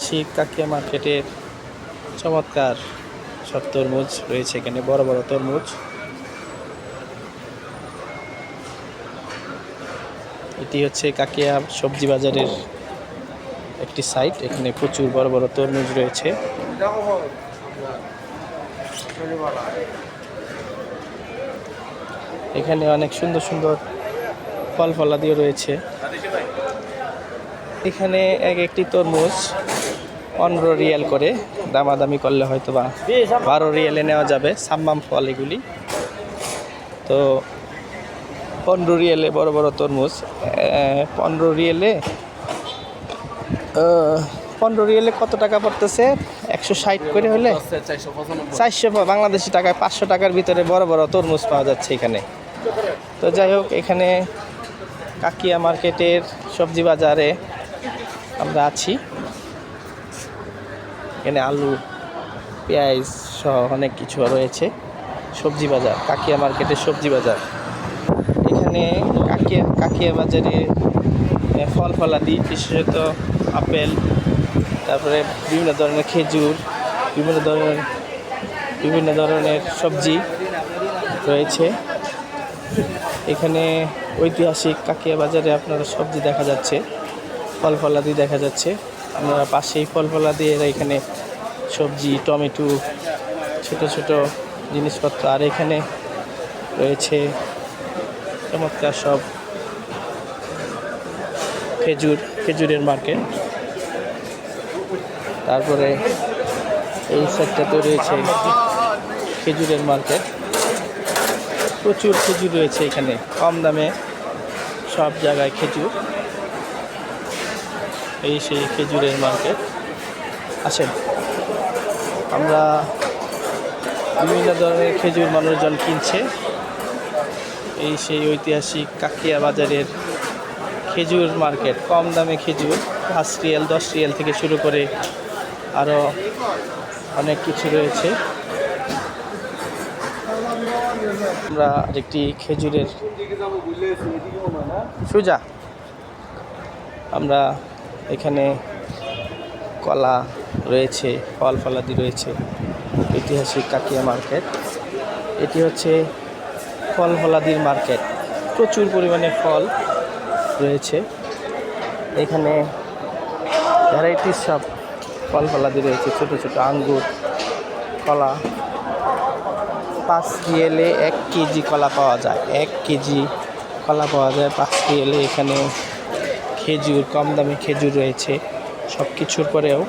ঐতিহাসিক কাকিয়া মার্কেটের চমৎকার সব তরমুজ রয়েছে এখানে, বড় বড় তরমুজ। এটি হচ্ছে কাকিয়া সবজি বাজারের একটি সাইট। এখানে প্রচুর বড় বড় তরমুজ রয়েছে। এখানে অনেক সুন্দর সুন্দর ফল ফলাদিও রয়েছে। এখানে এক একটি তরমুজ 15 রিয়াল করে, দামাদামি করলে হয়তো বা 12 রিয়ালে নেওয়া যাবে। সাম্মাম ফল এগুলি। তো 15 রিয়ালে বড় বড় তরমুজ। 15 রিয়ালে 15 রিয়ালে কত টাকা পড়তেছে? 160 করে হলে 400 বাংলাদেশি টাকায় 500 টাকার ভিতরে বড় বড় তরমুজ পাওয়া যাচ্ছে এখানে। তো যাই হোক, এখানে কাকিয়া মার্কেটের সবজি বাজারে আমরা আছি। এখানে আলু, পেঁয়াজ সহ অনেক কিছু রয়েছে। সবজি বাজার, কাকিয়া মার্কেটের সবজি বাজার। এখানে কাকিয়া বাজারে ফল ফলাদি, বিশেষত আপেল, তারপরে বিভিন্ন ধরনের খেজুর, বিভিন্ন ধরনের সবজি রয়েছে। এখানে ঐতিহাসিক কাকিয়া বাজারে আপনারা সবজি দেখা যাচ্ছে, ফল ফলাদি দেখা যাচ্ছে। আপনারা পাশেই ফল ফলাদি, এরা এখানে সবজি, টমেটো, ছোট ছোট জিনিসপত্র। আর এখানে রয়েছে চমৎকার সব খেজুরের মার্কেট। তারপরে এই সাইডটাতে রয়েছে খেজুরের মার্কেট। প্রচুর খেজুর রয়েছে এখানে, কম দামে সব জায়গায় খেজুর। এই সেই খেজুরের মার্কেট। আসেন, আমরা বিভিন্ন ধরনের খেজুর মানুষজন কিনছে। এই সেই ঐতিহাসিক কাকিয়া বাজারের খেজুর মার্কেট। কম দামে খেজুর, 5 রিয়াল 10 রিয়াল থেকে শুরু করে আরও অনেক কিছু রয়েছে। আমরা আরেকটি খেজুরের সুজা, আমরা এখানে কলা রয়েছে, ফল ফলাদি রয়েছে। ঐতিহাসিক কাকিয়া মার্কেট। এটি হচ্ছে ফল ফলাদির মার্কেট। প্রচুর পরিমাণে ফল রয়েছে এখানে, ভ্যারাইটিস সব ফল ফলাদি রয়েছে। ছোট ছোট আঙ্গুর, কলা। 5 রিয়েলে 1 কেজি কলা পাওয়া যায়। 1 কেজি কলা পাওয়া যায় 5 রিয়েলে। এখানে খেজুর, কম দামে খেজুর রয়েছে। সব কিছুর পরেও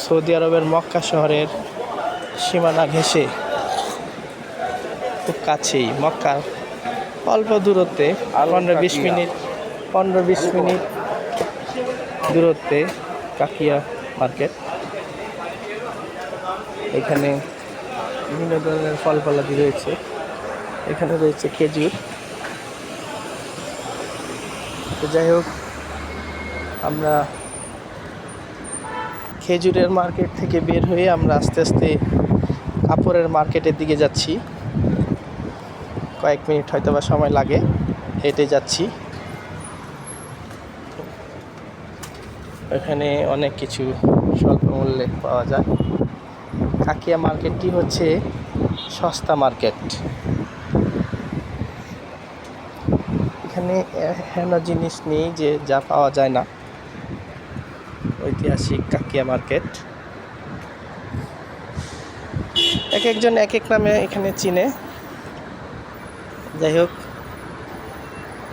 সৌদি আরবের মক্কা শহরের সীমানা ঘেঁষে, খুব কাছেই, মক্কার অল্প দূরত্বে, 15-20 মিনিট দূরত্বে কাকিয়া মার্কেট। এখানে বিভিন্ন ধরনের ফল ফলাদি রয়েছে। এখানে রয়েছে খেজুর। তো যাই হোক, আমরা খেজুরের মার্কেট থেকে বের হয়ে আমরা আস্তে আস্তে কাপড়ের মার্কেটের দিকে যাচ্ছি। কয়েক মিনিট হয়তো বা সময় লাগে, হেঁটে যাচ্ছি। এখানে অনেক কিছু স্বল্প মূল্যে পাওয়া যায়। কাকিয়া মার্কেটটি হচ্ছে সস্তা মার্কেট। এখানে এমন জিনিস নেই যে যা পাওয়া যায় না। ঐতিহাসিক কাকিয়া মার্কেট। এক একজন এক এক নামে এখানে চিনে। যাই হোক,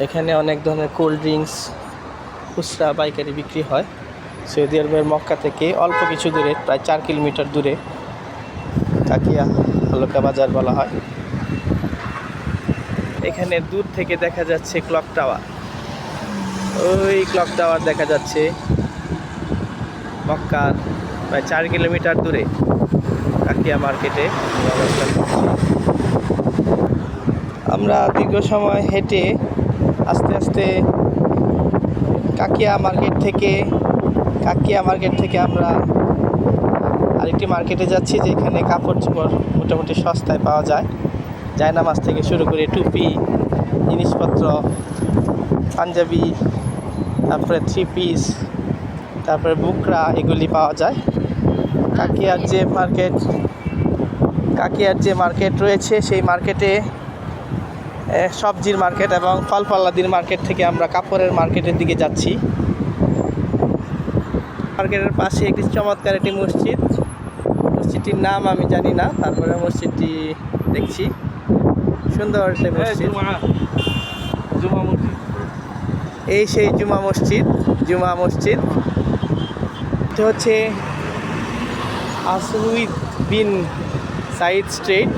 এখানে অনেক ধরনের কোল্ড ড্রিঙ্কস খুচরা পাইকারি বিক্রি হয়। সৌদি আরবের মক্কা থেকে অল্প কিছু দূরে, প্রায় 4 কিলোমিটার দূরে কাকিয়া হালকা বাজার বলা হয়। এখানে দূর থেকে দেখা যাচ্ছে ক্লক টাওয়ার। ওই ক্লক টাওয়ার দেখা যাচ্ছে মক্কার প্রায় 4 কিলোমিটার দূরে কাকিয়া মার্কেটে অবস্থান করছি। আমরা দীর্ঘ সময় হেঁটে আস্তে আস্তে কাকিয়া মার্কেট থেকে আমরা আরেকটি মার্কেটে যাচ্ছি, যেখানে কাপড় চোপড় মোটামুটি সস্তায় পাওয়া যায়। জায়নামাজ থেকে শুরু করে টুপি, জিনিসপত্র, পাঞ্জাবি, তারপরে 3 পিস, তারপরে বুকরা এগুলি পাওয়া যায়। কাকিয়ার যে মার্কেট রয়েছে সেই মার্কেটে সবজির মার্কেট এবং ফল ফলাদির মার্কেট থেকে আমরা কাপড়ের মার্কেটের দিকে যাচ্ছি। মার্কেটের পাশে একটি চমৎকার একটি মসজিদটির নাম আমি জানি না, তারপরে মসজিদটি দেখছি সুন্দর একটি মসজিদ। এই সেই জুমা মসজিদ এটা হচ্ছে আসউদ বিন সাইদ স্ট্রিট।